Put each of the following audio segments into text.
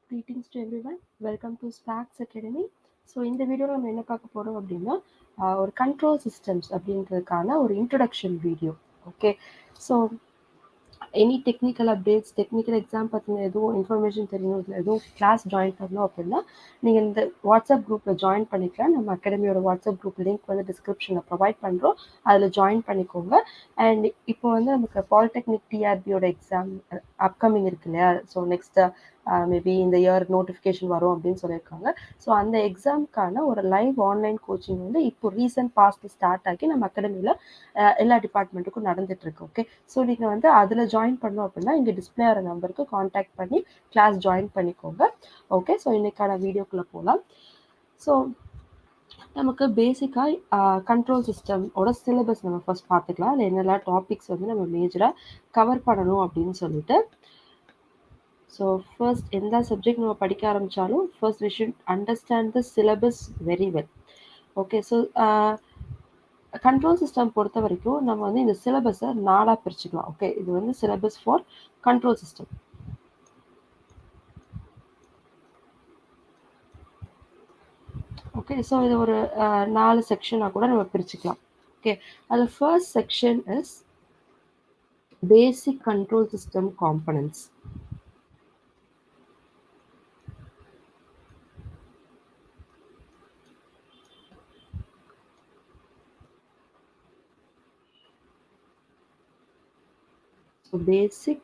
Greetings to everyone. Welcome to SPAARKZ Academy. So இந்த வீடியோவில் நம்ம என்ன பார்க்க போகிறோம் அப்படின்னா ஒரு கண்ட்ரோல் சிஸ்டம்ஸ் அப்படின்றதுக்கான ஒரு introduction video. Okay, so any technical updates, technical exam பற்றின எதுவும் இன்ஃபர்மேஷன் தெரியணும், இல்லை எதுவும் கிளாஸ் ஜாயின் பண்ணணும் அப்படின்னா நீங்கள் இந்த வாட்ஸ்அப் குரூப்பில் ஜாயின் பண்ணிக்கலாம். நம்ம அகாடமியோட வாட்ஸ்அப் குரூப் லிங்க் வந்து டிஸ்கிரிப்ஷனில் ப்ரொவைட் பண்ணுறோம், அதில் ஜாயின் பண்ணிக்கோங்க. அண்ட் இப்போ வந்து நமக்கு பாலிடெக்னிக் டிஆர்பியோட எக்ஸாம் அப்கமிங் இருக்கு இல்லையா? ஸோ நெக்ஸ்ட் மேபி இந்த இயர் நோட்டிஃபிகேஷன் வரும் அப்படின்னு சொல்லியிருக்காங்க. ஸோ அந்த எக்ஸாமுக்கான ஒரு லைவ் ஆன்லைன் கோச்சிங் வந்து இப்போ ரீசன்ட் பாஸ்ட் ஸ்டார்ட் ஆகி நம்ம அகாடமியில் எல்லா டிபார்ட்மெண்ட்டுக்கும் நடந்துட்டு இருக்கு. ஓகே, ஸோ நீங்கள் வந்து அதில் ஜாயின் பண்ணோம் அப்படின்னா இங்கே டிஸ்பிளே ஆகிற நம்பருக்கு காண்டாக்ட் பண்ணி கிளாஸ் ஜாயின் பண்ணிக்கோங்க. ஓகே, ஸோ இன்னைக்கான வீடியோக்குள்ளே போகலாம். ஸோ நமக்கு பேசிக்காக கண்ட்ரோல் சிஸ்டமோட சிலபஸ் நம்ம ஃபர்ஸ்ட் பார்த்துக்கலாம். அதில் என்னெல்லாம் டாபிக்ஸ் வந்து நம்ம மேஜராக கவர் பண்ணணும் அப்படின்னு சொல்லிட்டு. ஸோ ஃபர்ஸ்ட் எந்த சப்ஜெக்ட் நம்ம படிக்க ஆரம்பித்தாலும் first we should understand the syllabus very well. Okay, so control system பொறுத்த வரைக்கும் நம்ம வந்து இந்த சிலபஸை 4 பிரிச்சுக்கலாம். ஓகே, இது வந்து syllabus for control system. Okay, so இது ஒரு 4 செக்ஷனாக கூட நம்ம பிரிச்சுக்கலாம். ஓகே, அதில் first section is basic control system components. So basic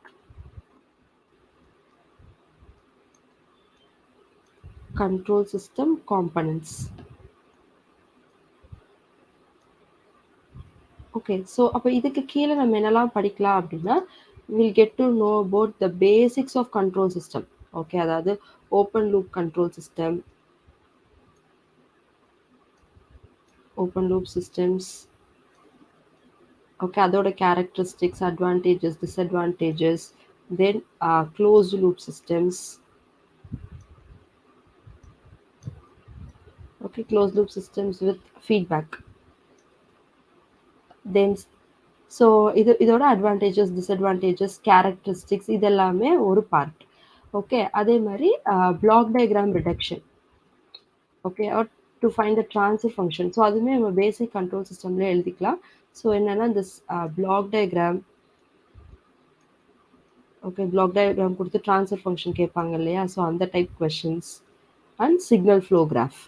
control system components. Okay, so அப்போ இதுக்கு கீழே நம்ம என்னெல்லாம் படிக்கலாம் அப்படின்னா will get to know about the basics of control system. Okay, அதாவது open loop control system, open loop systems. Okay, அதோட characteristics, advantages, disadvantages, then closed loop systems. Okay, closed loop systems with feedback. Then so இதோட advantages, disadvantages, characteristics இதெல்லாமே ஒரு part. Okay, அதே மாதிரி block diagram reduction. Okay, or to find the transfer function. So அதுவுமே நம்ம basic control சிஸ்டம்லேயே எழுதிக்கலாம். So என்னென்னா இந்த block diagram, okay, block diagram கொடுத்து ட்ரான்ஸ்ஃபர் ஃபங்க்ஷன் கேட்பாங்க இல்லையா? ஸோ அந்த type questions. And signal flow graph,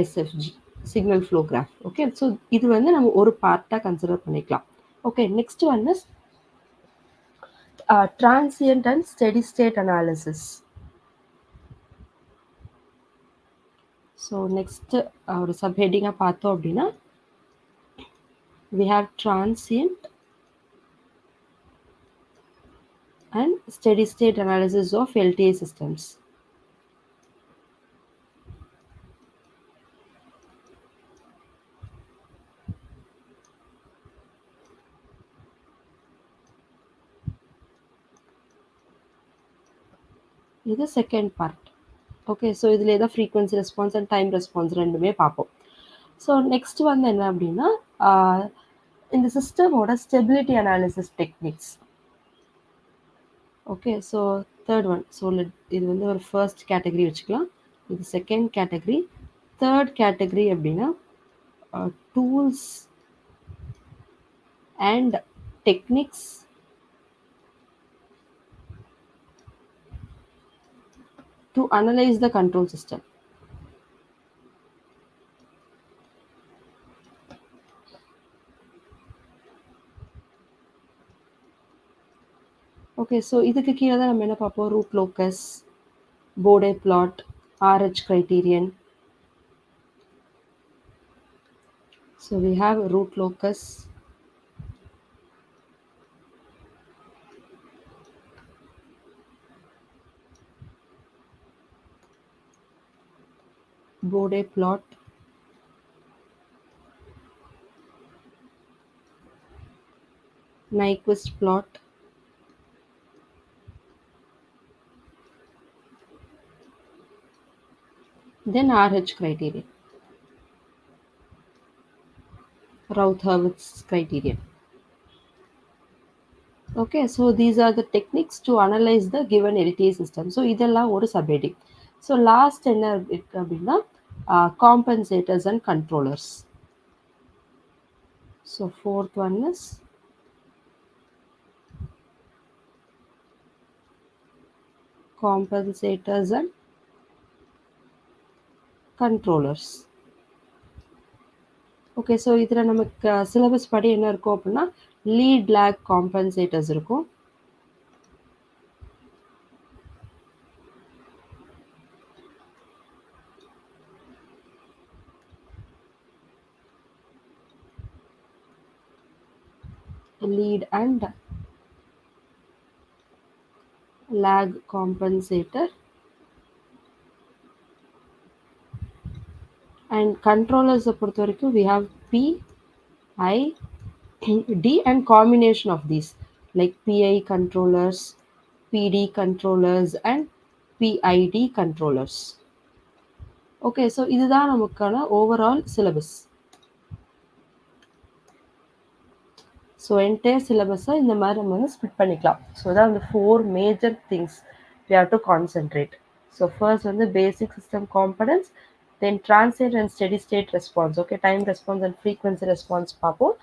SFG, signal flow graph. Okay, so இது வந்து நம்ம ஒரு பார்ட்டாக கன்சிடர் பண்ணிக்கலாம். Okay, next one is transient and steady state analysis. So next ஒரு சப்ஹெட்டிங்காக பார்த்தோம் அப்படின்னா we have transient and steady state analysis of LTI systems. இது செகண்ட் பார்ட். ஓகே, ஸோ இதில் ஏதாவது frequency response and time response ரெண்டுமே பார்ப்போம். So next வந்து என்ன அப்படின்னா இந்த சிஸ்டமோட stability analysis techniques. Okay, so third one. So இது வந்து ஒரு ஃபர்ஸ்ட் கேட்டகரி வச்சுக்கலாம், இது செகண்ட் கேட்டகரி. தேர்ட் கேட்டகரி அப்படின்னா tools and techniques to analyze the control system. Okay, so இதுக்கு கீழே தான் நம்ம என்ன பார்ப்போம், root locus, Bode plot, RH criterion. So we have root locus, Bode plot, Nyquist plot, then RH criterion, Routh-Hurwitz criterion. Okay, so these are the techniques to analyze the given LTA system. So இதெல்லாம் ஒரு subheading. So last என்ன இருக்கு அப்படின்னா compensators and controllers. So fourth one is compensators and controllers. Okay, so இதில் நமக்கு syllabus படி என்ன இருக்கும் அப்படின்னா லீட் லேக் காம்பன்சேட்டர்ஸ் இருக்கும். Lead and lag compensator and controllers பொறுத்த வரைக்கும் we have P, I, D and combination of these like PI controllers, PD controllers and PID controllers. Okay, so இதுதான் நமக்கான ஓவரால் சிலபஸ். ஸோ என்டையர் சிலபஸை இந்த மாதிரி நம்ம வந்து ஸ்பிட் பண்ணிக்கலாம். ஸோ தான் வந்து 4 major things we have to concentrate. So first வந்து basic system components, then transient and steady state response. Okay, time response and frequency response பார்ப்போம்.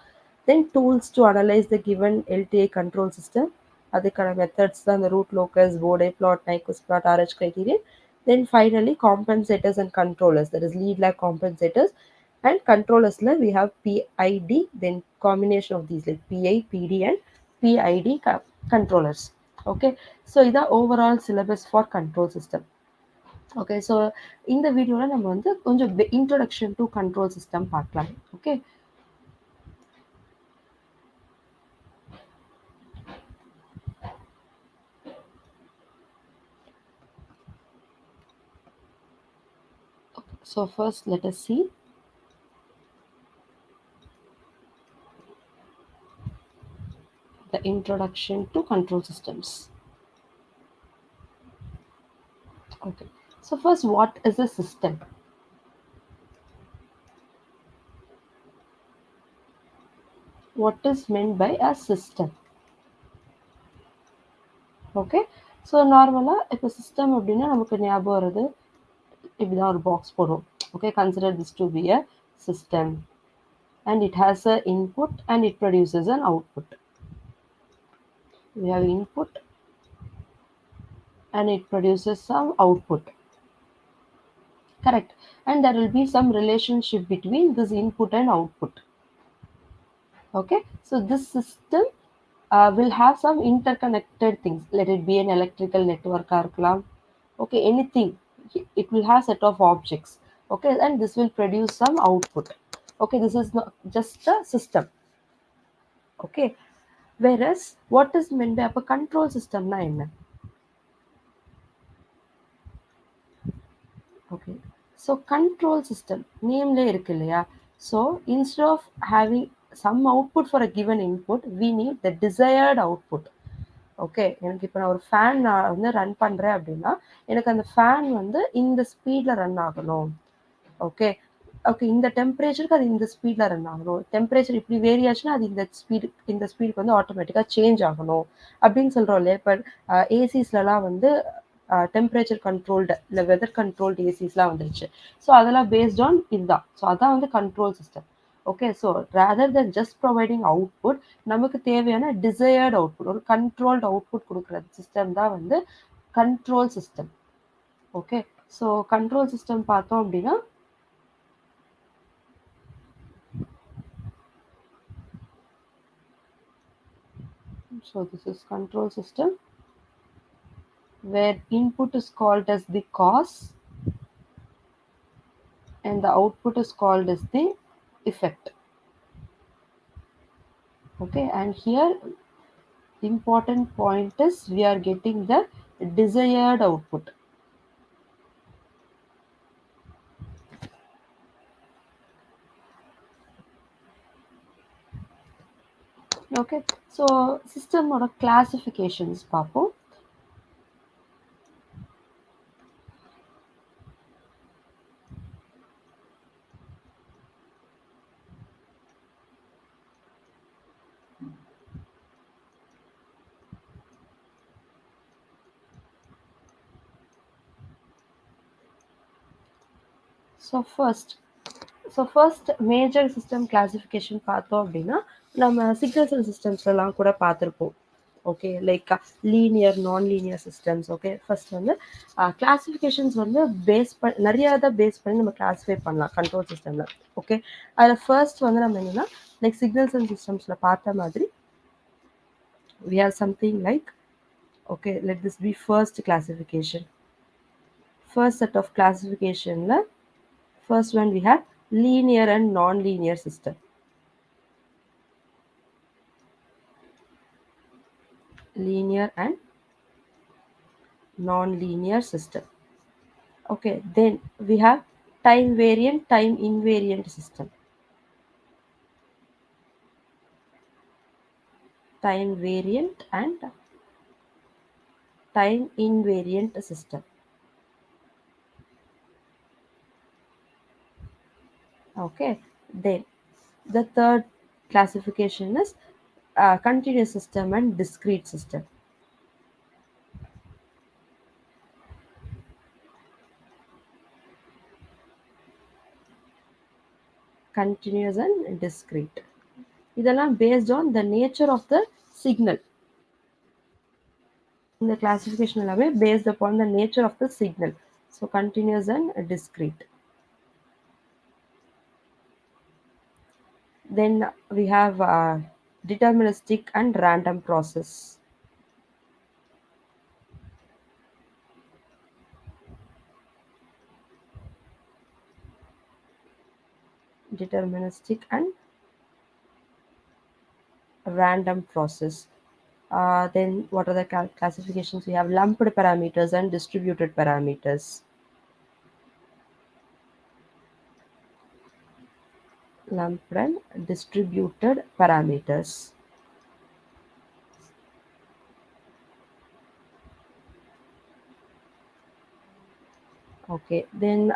Then tools to analyze the given LTI control system. அதுக்கான methods தான் இந்த root locus, Bode plot, Nyquist plot, RH criterion. Then finally compensators and controllers, that is lead lag compensators and controllers we have PID, then combination of these like PI, PD and PID controllers. Okay, so this is overall syllabus for control system. Okay, so இந்த வீடியோல நம்ம வந்து கொஞ்சம் introduction to control system பார்க்கலாம். Okay, so first let us see the introduction to control systems. Okay, so first, what is a system? What is meant by a system? Okay, so நார்மலாக இப்போ system அப்படின்னா நமக்கு ஞாபகம் வருது இப்படிதான் ஒரு box போடும். Okay, consider this to be a system and it has a input and it produces an output. We have input and it produces some output. Correct, and there will be some relationship between this input and output. Okay, so this system will have some interconnected things. Let it be an electrical network இருக்கலாம். Okay, anything, it will have set of objects. Okay, and this will produce some output. Okay, this is not just a system. Okay, whereas what is meant by a control system na enna? Okay, so control system name la irukku illaya, so instead of having some output for a given input, we need the desired output. Okay, எனக்கு இப்போ நான் ஒரு fan நான் வந்து run பண்ணுறேன் அப்படின்னா எனக்கு அந்த ஃபேன் வந்து இந்த ஸ்பீடில் ரன் ஆகணும். ஓகே, ஓகே, இந்த டெம்பரேச்சருக்கு அது இந்த ஸ்பீடில் ரன் ஆகணும். டெம்பரேச்சர் இப்படி வேரி ஆச்சுன்னா அது இந்த ஸ்பீடுக்கு வந்து ஆட்டோமேட்டிக்காக சேஞ்ச் ஆகணும் அப்படின்னு சொல்கிறோம் இல்லையா. இப்போ ஏசிஸ்லலாம் வந்து டெம்பரேச்சர் கண்ட்ரோல்டு இல்லை வெதர் கண்ட்ரோல்டு ஏசிஸ்லாம் வந்துருச்சு. ஸோ அதெல்லாம் பேஸ்ட் ஆன் இதுதான். ஸோ அதான் வந்து control system. Okay, so rather then just providing output, நமக்கு தேவையான டிசையர்ட் அவுட்புட், ஒரு கண்ட்ரோல்டு அவுட்புட் கொடுக்குற சிஸ்டம் தான் வந்து control system. Okay, so control system பார்த்தோம் அப்படின்னா so this is control system where input is called as the cause and the output is called as the effect. Okay, and here important point is we are getting the desired output. Okay, so system or classifications பார்ப்போம். First major system classification பார்த்தோம் அப்படின்னா நம்ம signals and சிஸ்டம்ஸ்லாம் கூட பார்த்துருப்போம். Okay, like linear நான் linear systems. Okay, first வந்து classifications வந்து நிறைய இதை பேஸ் பண்ணி நம்ம கிளாஸிஃபை பண்ணலாம் கண்ட்ரோல் சிஸ்டமில். ஓகே, அதில் ஃபர்ஸ்ட் வந்து நம்ம என்னன்னா லைக் சிக்னல்ஸ் அண்ட் சிஸ்டம்ஸில் பார்த்த மாதிரி we have something like, okay, let this be first classification. First set of classification, first one we have linear and non-linear system. Linear and non-linear system. Okay, then we have time variant, time invariant system. Time variant and time invariant system. Okay, then the third classification is continuous system and discrete system. Continuous and discrete. இதெல்லாம் based on the nature of the signal. இந்த classification எல்லாமே based upon the nature of the signal. So continuous and discrete. Then we have deterministic and random process. Deterministic and random process. Then what are the classifications? We have lumped parameters and distributed parameters. Lumped and distributed parameters. Okay, then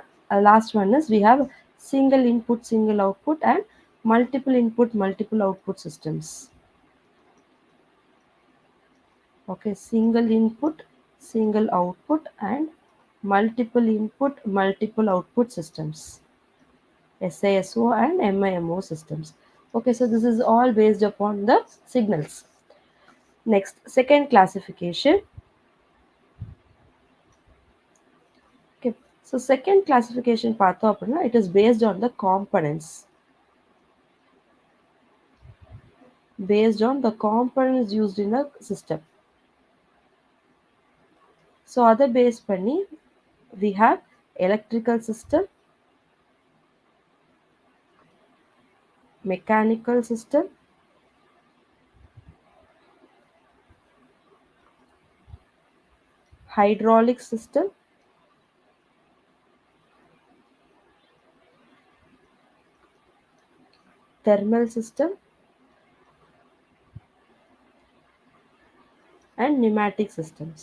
last one is we have single input, single output and multiple input, multiple output systems. Okay, single input, single output and multiple input, multiple output systems. SISO and MIMO systems. Okay, so this is all based upon the signals. Next, second classification. Okay, so second classification பார்த்தோம் அப்படின்னா it is based on the components. Based on the components used in a system. So other base பண்ணி we have electrical system, mechanical system, hydraulic system, thermal system and pneumatic systems.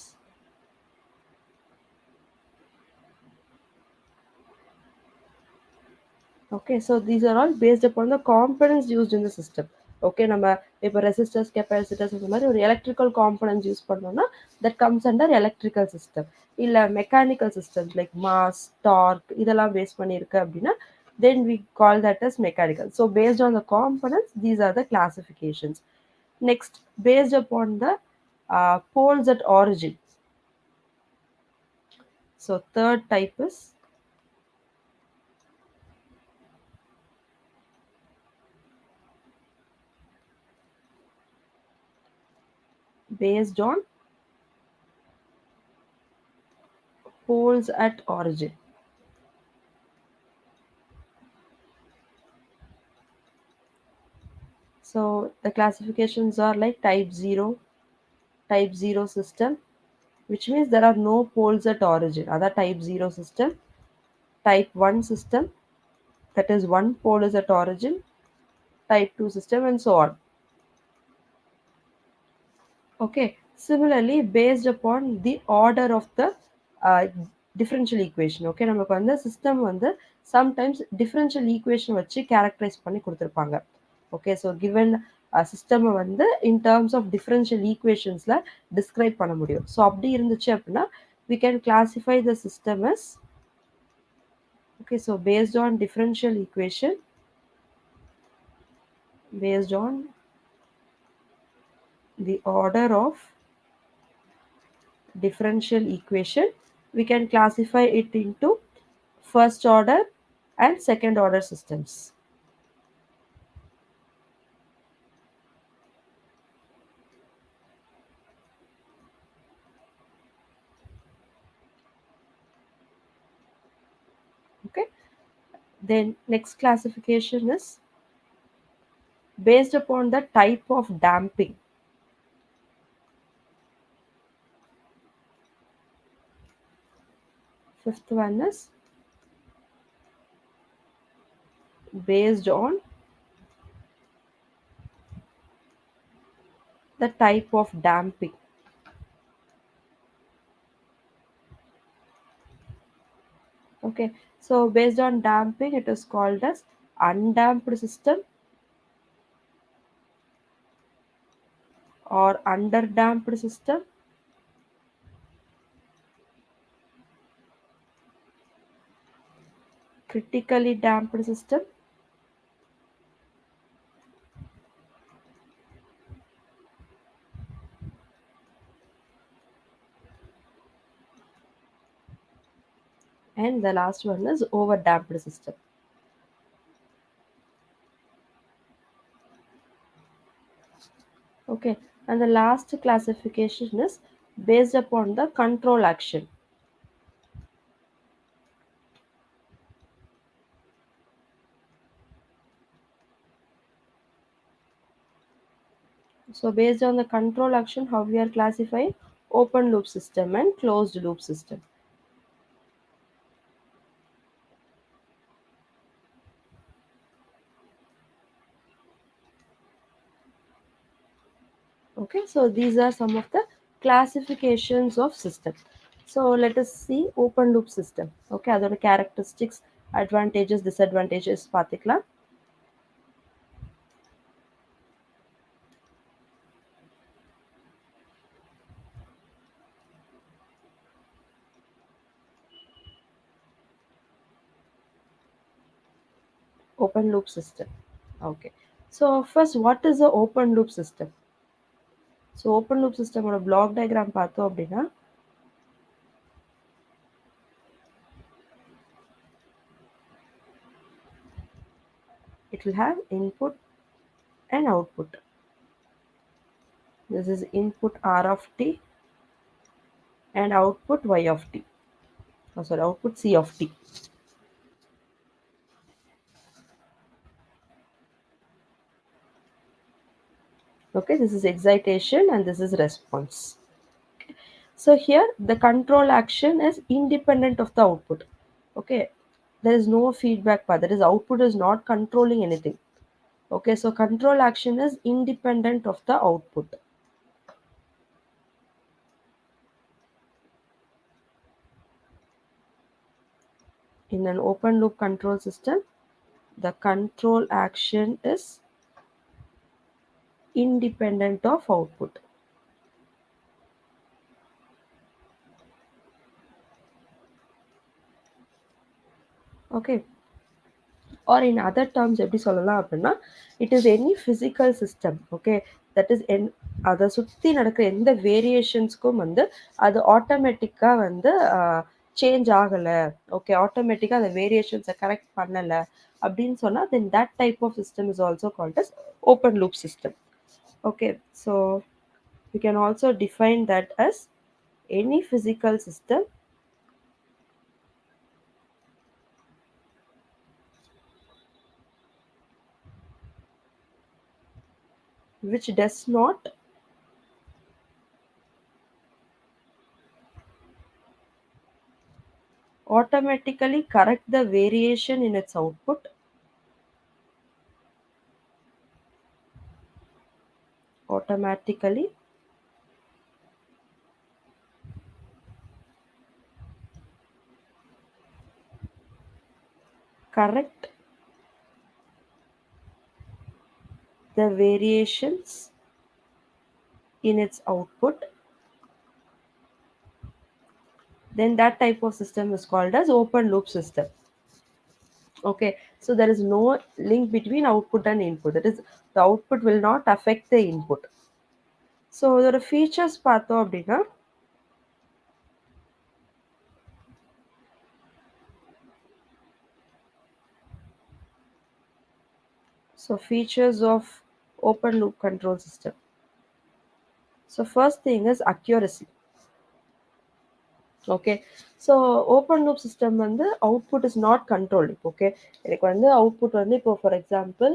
Okay, so these are all based upon the components used in the system. Okay, நம்ம இப்போ resistors, capacitors இந்த மாதிரி ஒரு electrical components use பண்ணோம்னா that comes under electrical system. இல்ல mechanical systems like mass, torque இதெல்லாம் base பண்ணியிருக்கு அப்படின்னா then we call that as mechanical. So based on the components, these are the classifications. Next, based upon the poles at origin. So third type is based on poles at origin. So the classifications are like type 0 system, which means there are no poles at origin. Other type 0 system, type 1 system, that is one pole is at origin, type 2 system and so on. Okay, similarly based upon the order of the differential equation. Okay, நமக்கு வந்து system வந்து sometimes differential equation வச்சு characterize பண்ணி கொடுத்திருப்பாங்க. Okay, so given system வந்து in terms of differential equationsல describe பண்ண முடியும். So அப்படி இருந்துச்சு அப்படின்னா we can classify the system as, Okay, so based on differential equation, based on the order of differential equation, we can classify it into first order and second order systems. Okay, then next classification is based upon the type of damping. Fifth one is based on the type of damping. Okay, so based on damping, it is called as undamped system or underdamped system, critically damped system, and the last one is overdamped system. Okay, and the last classification is based upon the control action. So based on the control action, how we are classifying open loop system and closed loop system. Okay, so these are some of the classifications of system. So let us see open loop system. Okay, other characteristics, advantages, disadvantages particular. Open loop system. Okay, so first, what is a open loop system? So open loop system or a block diagram பார்த்தோம் அப்படின்னா it will have input and output. This is input R of t and output y of t. Oh, sorry, output c of t. Okay, this is excitation and this is response. So here the control action is independent of the output. Okay, there is no feedback path. That is, output is not controlling anything. Okay, so control action is independent of the output. In an open loop control system, the control action is independent of output. Okay, or in other terms எப்படி சொல்லலாம் அப்படின்னா it is any physical system. Okay, that is அதை சுற்றி நடக்கிற எந்த வேரியேஷன்ஸ்க்கும் வந்து அது ஆட்டோமேட்டிக்காக வந்து சேஞ்ச் ஆகலை. ஓகே, ஆட்டோமேட்டிக்காக அந்த வேரியேஷன்ஸை கரெக்ட் பண்ணலை அப்படின்னு சொன்னால் then that type of system is also called as open loop system. Okay, so we can also define that as any physical system which does not automatically correct the variation in its output, automatically correct the variations in its output, then that type of system is called as open loop system. Okay, so there is no link between output and input. That is, the output will not affect the input. So இதோட features பார்த்தோம் அப்படின்னா, so features of open loop control system. So first thing is accuracy. Okay, so open loop system வந்து output is not controlled. Okay, எனக்கு வந்து output வந்து இப்போ for example,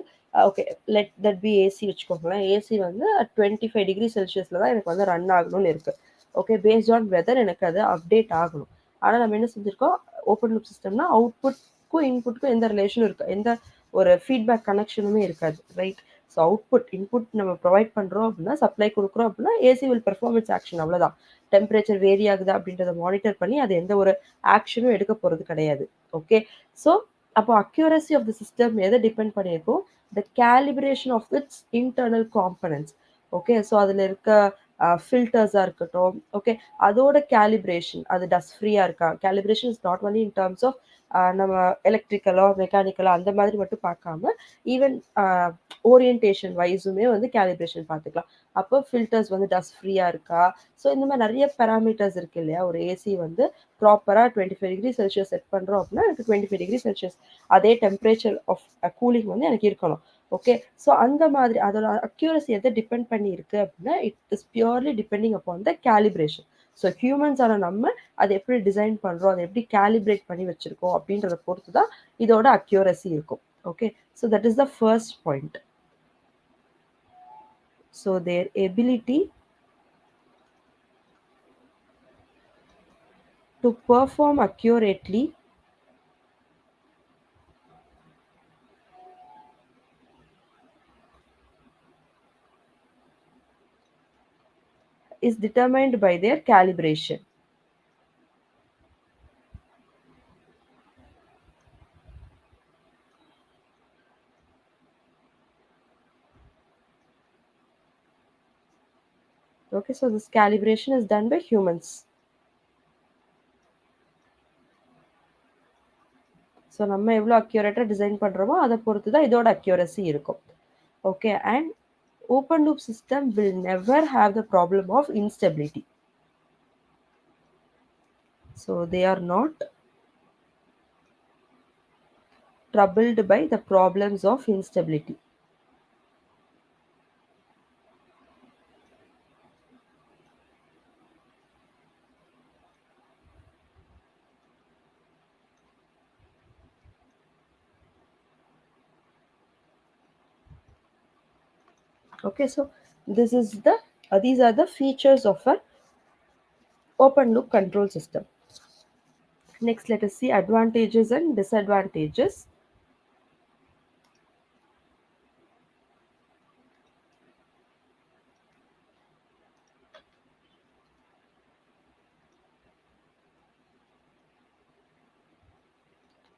okay, let that be AC வச்சுக்கோங்களேன். AC வந்து 25 degree செல்சியஸில் தான் எனக்கு வந்து ரன் ஆகணும்னு இருக்குது. ஓகே, பேஸ்ட் ஆன் வெதர் எனக்கு அது அப்டேட் ஆகணும். ஆனால் நம்ம என்ன செஞ்சுருக்கோம், ஓப்பன் லூப் சிஸ்டம்னா அவுட்புட்க்கும் இன்புட்க்கும் எந்த ரிலேஷனும் இருக்குது, எந்த ஒரு ஃபீட்பேக் கனெக்ஷனுமே இருக்காது, ரைட்? ஸோ அவுட்புட் இன்புட் நம்ம ப்ரொவைட் பண்ணுறோம் அப்படின்னா, சப்ளை கொடுக்குறோம் அப்படின்னா, AC will perform it's action, அவ்வளோதான். டெம்பரேச்சர் வேரி ஆகுதா அப்படின்றத மானிட்டர் பண்ணி அது எந்த ஒரு ஆக்ஷனும் எடுக்க போகிறது கிடையாது. ஓகே, ஸோ அப்போ அக்யூரசி ஆஃப் த சிஸ்டம் எதை டிபெண்ட் பண்ணியிருக்கோம், the calibration of its internal components. Okay, so அதில் இருக்க ஃபில்டர்ஸாக இருக்கட்டும், ஓகே, அதோட கேலிப்ரேஷன் அது டஸ்ட் ஃப்ரீயாக இருக்கா. Calibration is not only in terms of நம்ம எலக்ட்ரிக்கலோ மெக்கானிக்கலோ அந்த மாதிரி மட்டும் பார்க்காம, ஈவன் ஓரியன்டேஷன் வைஸுமே வந்து கேலிப்ரேஷன் பார்த்துக்கலாம். அப்போ ஃபில்டர்ஸ் வந்து டஸ்ட் ஃப்ரீயாக இருக்கா. ஸோ இந்த மாதிரி நிறைய பேராமீட்டர்ஸ் இருக்குது இல்லையா. ஒரு ஏசி வந்து ப்ராப்பராக 25 டிகிரி செல்சியஸ் செட் பண்ணுறோம் அப்படின்னா, எனக்கு 25 டிகிரி செல்சியஸ் அதே டெம்பரேச்சர் ஆஃப் கூலிங் வந்து எனக்கு இருக்கணும். ஓகே, ஸோ அந்த மாதிரி அதோட அக்யூரசி எதை டிபெண்ட் பண்ணி இருக்கு அப்படின்னா, it is purely depending upon the calibration. So ஹியூமன்ஸான நம்ம அதை எப்படி டிசைன் பண்ணுறோம், அதை எப்படி கேலிப்ரேட் பண்ணி வச்சுருக்கோம் அப்படின்றத பொறுத்து தான் இதோட அக்யூரசி இருக்கும். Okay, so that is the first point. So there ability to perform accurately is determined by their calibration. Okay, so this calibration is done by humans. So நம்ம எவ்வளோ அக்யூரேட்டாக டிசைன் பண்ணுறோமோ அதை பொறுத்து தான் இதோட அக்யூரசி இருக்கும். Okay, and open loop system will never have the problem of instability. So they are not troubled by the problems of instability. Okay, so this is the these are the features of a open loop control system. Next, let us see advantages and disadvantages.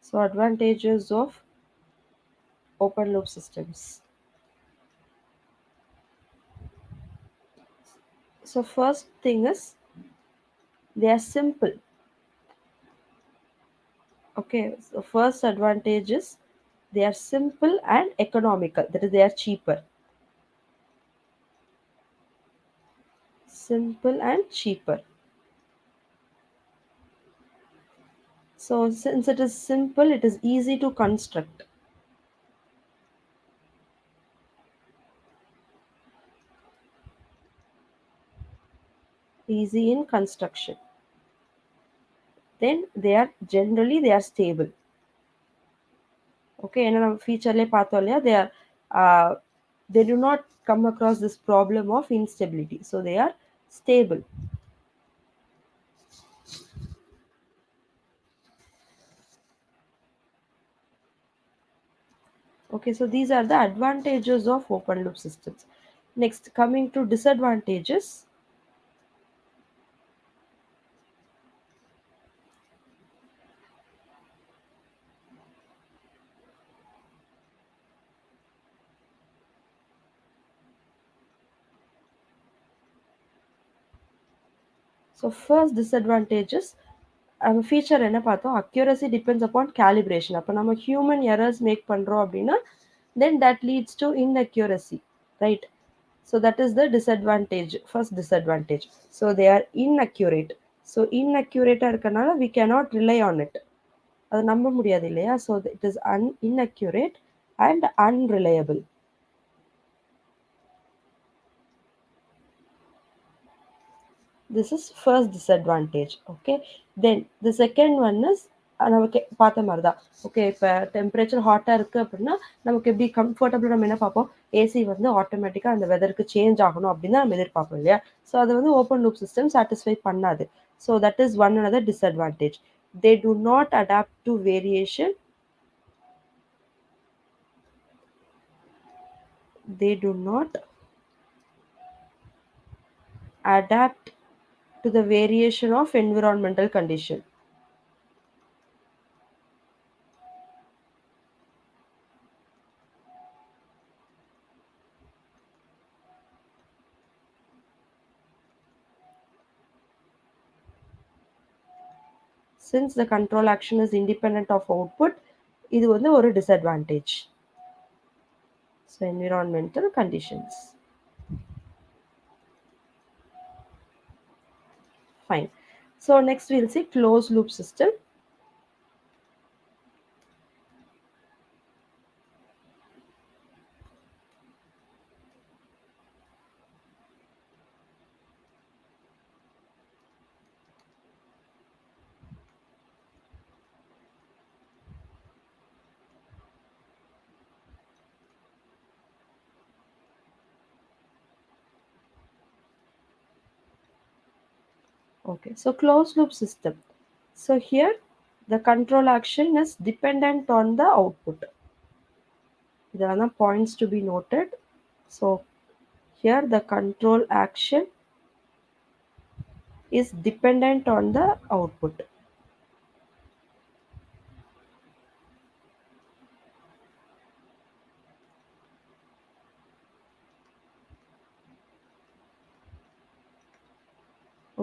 So advantages of open loop systems. So first thing is they are simple. Okay, so first advantage is they are simple and economical. That is, they are cheaper. Simple and cheaper. So since it is simple, it is easy to construct. Easy in construction. Then they are stable. Okay, and feature they are they do not come across this problem of instability. So they are stable. Okay, so these are the advantages of open loop systems. Next, coming to disadvantages. So first disadvantages, feature என்ன பார்த்தோம், accuracy depends upon calibration. அப்போ நம்ம human errors make பண்ணுறோம் அப்படின்னா then that leads to inaccuracy, right? So that is the disadvantage, first disadvantage. So they are inaccurate. So inaccurate இருக்கனால we cannot rely on it. அது நம்ப முடியாது இல்லையா? So it is inaccurate and unreliable. This is first disadvantage. Okay, then the second one is நமக்கு பார்த்த மாதிரி தான். Okay, இப்போ டெம்பரேச்சர் ஹாட்டாக இருக்குது அப்படின்னா நமக்கு எப்படி கம்ஃபர்டபுளாக நம்ம என்ன பார்ப்போம், ஏசி வந்து ஆட்டோமேட்டிக்காக அந்த வெதருக்கு சேஞ்ச் ஆகணும் அப்படின்னு தான் நம்ம எதிர்பார்ப்போம் இல்லையா? ஸோ அது வந்து ஓப்பன் லூப் சிஸ்டம் சாட்டிஸ்ஃபை பண்ணாது. So that is one another disadvantage. They do not adapt to variation. They do not adapt to the variation of environmental condition. Since the control action is independent of output, இது வந்து ஒரு disadvantage. So environmental conditions. Fine. So next we'll see closed loop system. Okay, so closed loop system. So here the control action is dependent on the output. There are points to be noted. So here the control action is dependent on the output.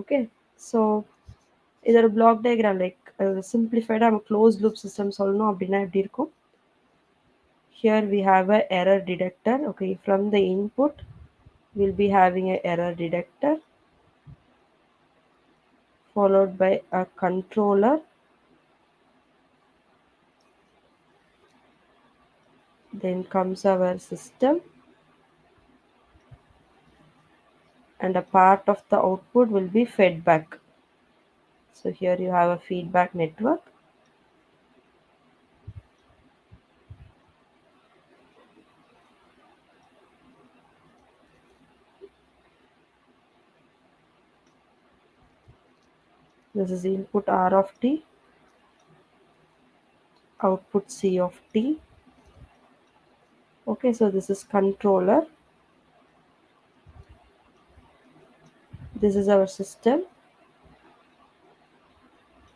Okay, so இதோட block diagram like simplified நம்ம closed loop system சொல்லணும் அப்படின்னா எப்படி இருக்கும்? Here we have a error detector. Okay, from the input we'll be having a error detector followed by a controller, then comes our system, and a part of the output will be fed back. So here you have a feedback network. This is input R of t, output C of t. Okay, so this is controller. This is our system.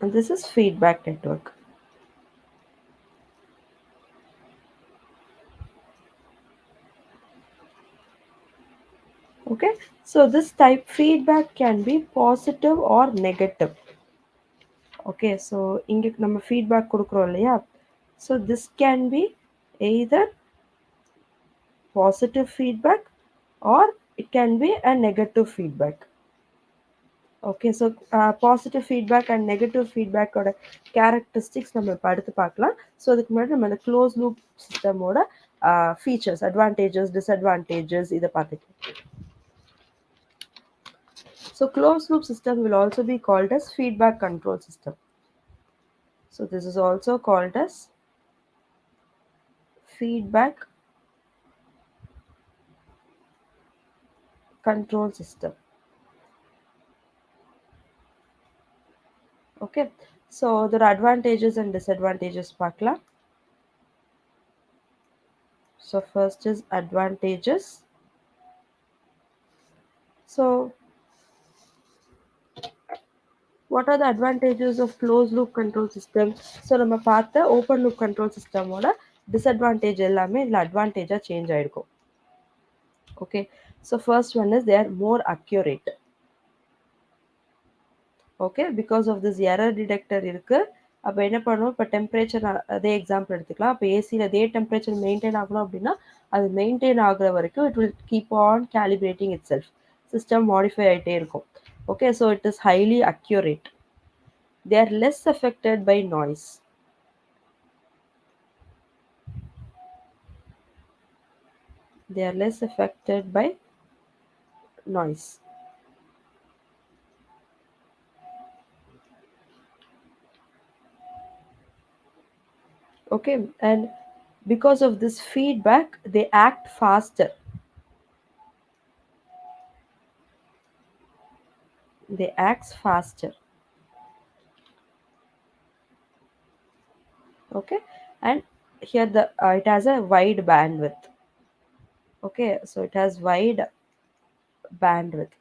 And this is feedback network. Okay, so this type feedback can be positive or negative. Okay, so இங்க நம்ம feedback கொடுக்கிறோம் இல்லையா? So this can be either positive feedback or it can be a negative feedback. Okay, so positive feedback and negative feedback ஓட characteristics நம்ம இப்ப அடுத்து பார்க்கலாம். So அதுக்கு முன்னாடி நம்ம இந்த closed loop system ஓட features, advantages, disadvantages இதை பார்த்துக்கலாம். So closed loop system will also be called as feedback control system. So this is also called as feedback control system. Okay, so there are advantages and disadvantages பார்க்கலாம். So first is advantages. So what are the advantages of closed loop control system? So நம்ம பார்த்த open loop control system ஓட disadvantage எல்லாமே இதுல advantage change ஆயிருக்கும். Okay, so first one is they are more accurate. Okay, because of this error detector இருக்கு. அப்போ என்ன பண்ணுவோம், இப்போ டெம்பரேச்சர் அதே எக்ஸாம்பிள் எடுத்துக்கலாம். இப்போ ஏசியில் அதே டெம்பரேச்சர் மெயின்டைன் ஆகணும் அப்படின்னா அது மெயின்டைன் ஆகுற வரைக்கும் it will keep on calibrating itself. System modify ஆகிட்டே இருக்கும். Okay, so it is highly accurate. They are less affected by noise. They are less affected by noise. Okay, and because of this feedback they act faster. They act faster. Okay, and here it has a wide bandwidth. Okay, so it has wide bandwidth.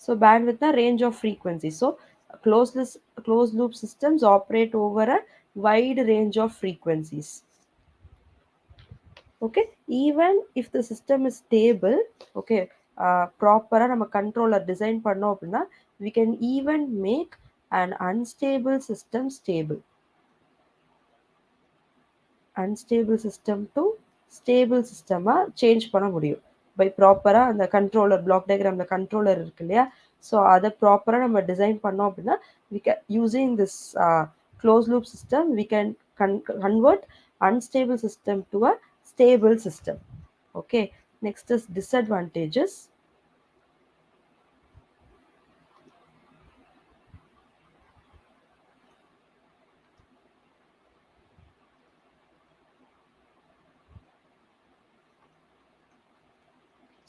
So bandwidth the range of frequencies. So closed loop systems operate over a wide range of frequencies. Okay, even if the system is stable, okay, proper நம்ம controller design பண்ணோம் அப்படின்னா we can even make an unstable system stable. Unstable system to stable system change பண்ண முடியும் by ப்ராப்பரா அந்த controller black டயக்ராம்ல controller இருக்கு இல்லையா, so அதை ப்ராப்பராக நம்ம டிசைன் பண்ணோம் அப்படின்னா we can using this closed loop system we can convert unstable system to a stable system. Okay, next is disadvantages.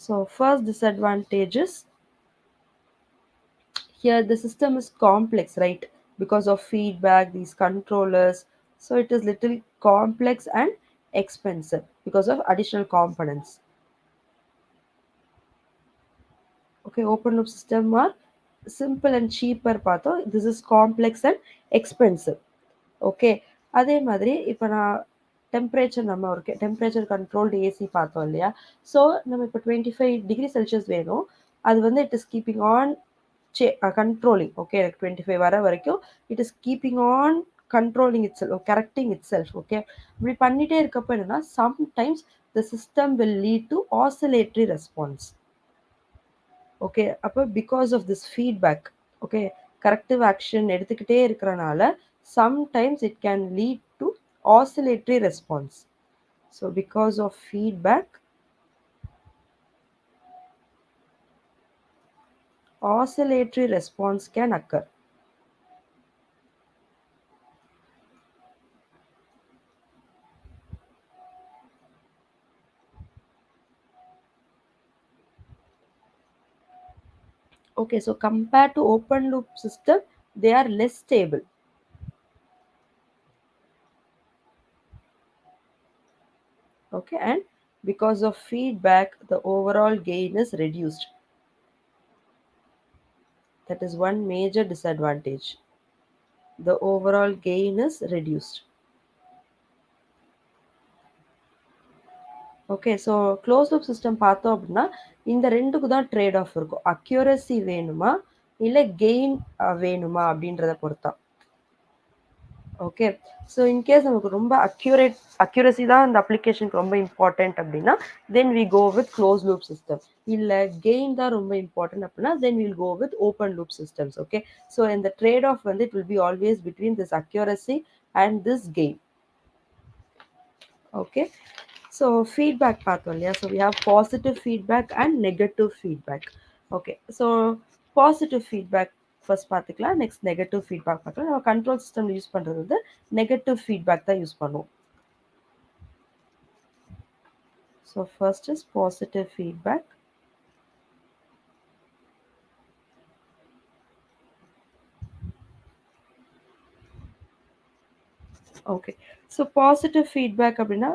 So first disadvantage is here the system is complex, right? Because of feedback, these controllers, so it is little complex and expensive because of additional components. Okay, open loop system are simple and cheaper பார்த்தோம். This is complex and expensive. Okay, அதே மாதிரி இப்போ நான் temperature நம்ம ஒரு temperature controlled AC பார்த்தோம் இல்லையா, so நம்ம இப்போ 25°C வேணும். அது வந்து it is keeping on controlling. Okay, எனக்கு 25 வர வரைக்கும் it is keeping on controlling itself, correcting itself. Okay, இப்படி பண்ணிட்டே இருக்கப்போ என்னன்னா sometimes the system will lead to oscillatory response. Okay, அப்போ because of this feedback, okay, corrective action எடுத்துக்கிட்டே இருக்கிறனால sometimes it can lead to oscillatory response. So because of feedback, oscillatory response can occur. Okay, so compared to open loop system they are less stable. Okay, and because of feedback the overall gain is reduced. That is one major disadvantage. The overall gain is reduced. Okay, so close loop system பார்த்தோம் அப்படின்னா இந்த ரெண்டுக்கு தான் trade off இருக்கும். Accuracy வேணுமா இல்லை gain வேணுமா அப்படின்றத பொறுத்தான். ஓகே, ஸோ இன்கேஸ் நமக்கு ரொம்ப அக்யூரசி தான் இந்த அப்ளிகேஷனுக்கு ரொம்ப இம்பார்ட்டன்ட் அப்படின்னா then we go with close loop system. இல்லை கெயின் தான் ரொம்ப இம்பார்ட்டன்ட் அப்படின்னா then will go with open loop systems. Okay, so இந்த ட்ரேட் ஆஃப் வந்து it will be always between this accuracy and this gain. Okay, so feedback பார்த்தோம் இல்லையா, so we have positive feedback and negative feedback. Okay, so positive feedback first பார்த்துக்கலாம், next negative feedback பார்க்கலாம். நம்ம control system use பண்ணுறது வந்து negative feedback தான் use பண்ணுவோம். So first is positive feedback. Okay, so positive feedback அப்படின்னா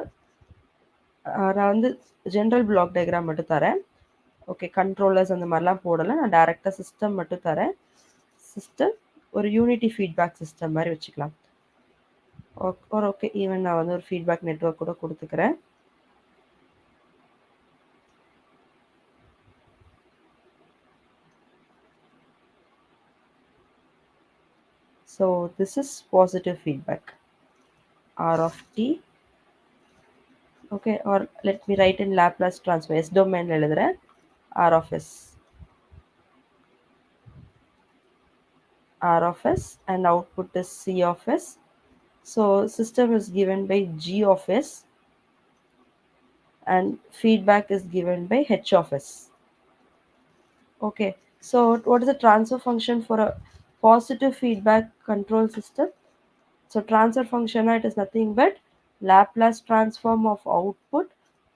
நான் வந்து ஜென்ரல் பிளாக் டயக்ராம் மட்டும் தரேன். ஓகே, கண்ட்ரோலர்ஸ் அந்த மாதிரிலாம் போடலை, நான் டைரெக்டாக சிஸ்டம் மட்டும் தரேன். சிஸ்டம் ஒரு யூனிட்டி ஃபீட்பேக் சிஸ்டம் மாதிரி வச்சுக்கலாம். ஓகே, ஈவன் நான் வந்து ஒரு ஃபீட்பேக் நெட்வொர்க் கூட கொடுத்துக்கிறேன். So this is positive feedback, R of t. Okay, or let me write in Laplace transform. S domain எழுதுறேன். R of s. R of s and output is C of s. So system is given by G of s and feedback is given by H of s. Okay, so what is the transfer function for a positive feedback control system? So transfer function, it is nothing but Laplace transform of output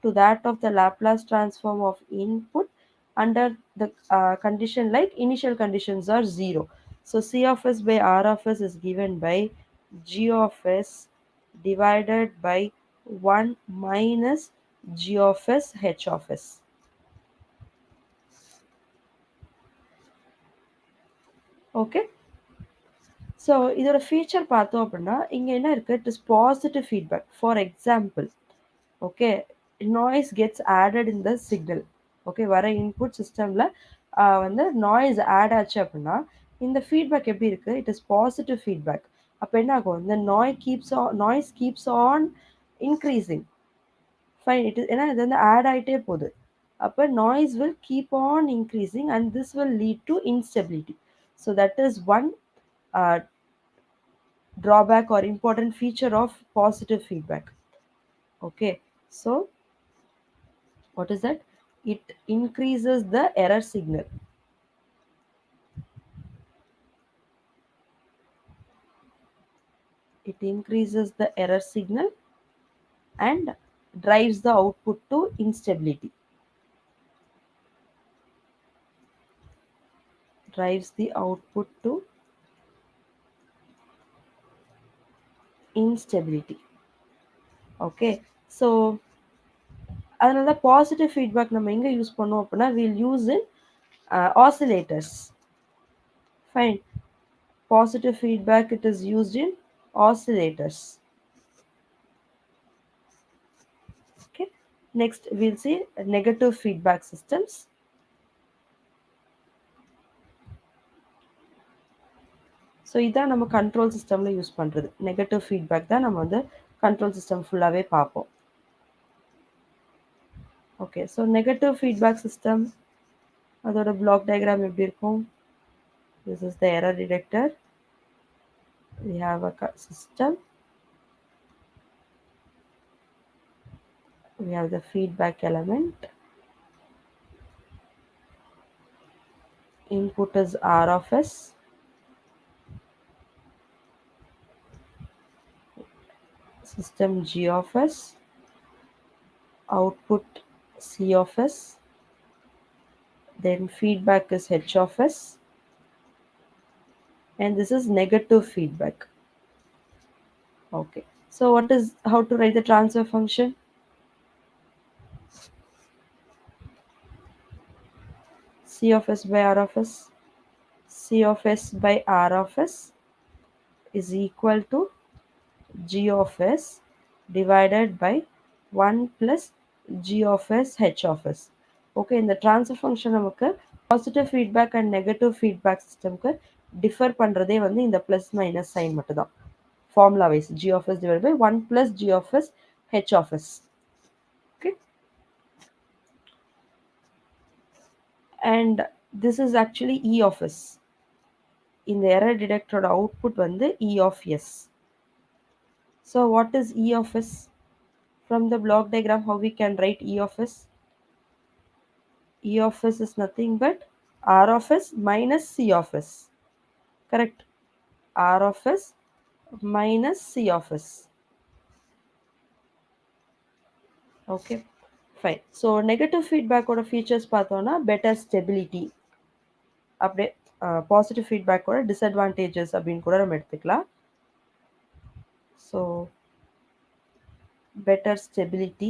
to that of the Laplace transform of input under the condition like initial conditions are 0. So C of s by R of s is given by G of s divided by 1 minus G of s H of s. Okay. So இதோட feature பார்த்தோம் அப்படின்னா இங்கே என்ன இருக்குது, it is positive feedback. For example, okay, noise gets added in the signal. Okay, வர input சிஸ்டமில் வந்து noise add ஆச்சு அப்படின்னா இந்த ஃபீட்பேக் எப்படி இருக்குது, இட் இஸ் பாசிட்டிவ் ஃபீட்பேக். அப்போ என்ன ஆகும், இந்த noise keeps on increasing. Fine, it is ஏன்னா இது வந்து ஆட் ஆகிட்டே போகுது. அப்போ noise will keep on increasing and this will lead to instability. So that is one drawback or important feature of positive feedback. Okay, so what is that? It increases the error signal. It increases the error signal and drives the output to instability. Drives the output to instability. Okay, so அதனால positive feedback நம்ம எங்கே use பண்ணோம் அப்படின்னா we'll use in oscillators. Fine, positive feedback, it is used in oscillators. Okay, next we'll see negative feedback systems. So இதான் நம்ம control சிஸ்டமில் use பண்ணுறது. Negative feedback தான் நம்ம வந்து கண்ட்ரோல் சிஸ்டம் ஃபுல்லாகவே பார்ப்போம். Okay, so negative feedback system அதோட பிளாக் டயக்ராம் எப்படி இருக்கும்? This is the error detector. we have a system, we have the feedback element, input is R of s, system G of s, output C of s, then feedback is H of s, and this is negative feedback. Okay, so what is, how to write the transfer function? C of s by R of s, C of s by R of s is equal to G of s divided by 1 plus G of s H of s. Okay, இந்த transfer function நமக்கு positive feedback and negative feedback systemக்கு differ பண்ணுறதே வந்து இந்த plus minus sign மட்டும் தான். Formula wise G of s divided by 1 plus G of s H of s. Okay, and this is actually E of s. இந்த error detector output வந்து E of s. So what is E of s? From the block diagram, how we can write E of s? E of s is nothing but R of s minus C of s. Correct? R of s minus C of s. Okay, fine. So negative feedback ஓட features பார்த்தோம்னா better stability. அப்படியே positive feedback ஓட disadvantages அப்படின்னு கூட நம்ம எடுத்துக்கலாம். So better stability,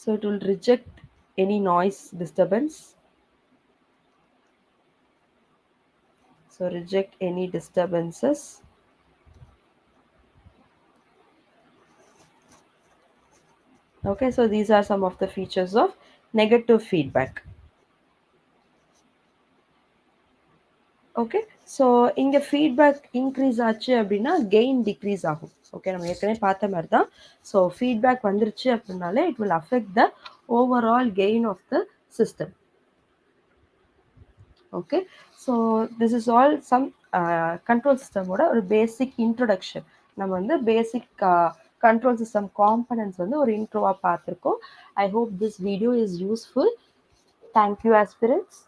so it will reject any noise disturbance. So reject any disturbances. Okay, so these are some of the features of negative feedback. Okay, so இங்கே feedback increase ஆச்சு அப்படின்னா gain degrees ஆகும். Okay, நம்ம ஏற்கனவே பார்த்த மாதிரி தான். So feedback வந்துருச்சு அப்படின்னாலே it will affect the overall gain of the system. Okay, so this is all sum control சிஸ்டமோட ஒரு பேசிக் இன்ட்ரொடக்ஷன். நம்ம வந்து பேசிக் கண்ட்ரோல் சிஸ்டம் காம்பனன்ட்ஸ் வந்து ஒரு இன்ட்ரோவாக பார்த்துருக்கோம். I hope this video is useful. Thank you ஆஸ்பிரன்ட்ஸ்.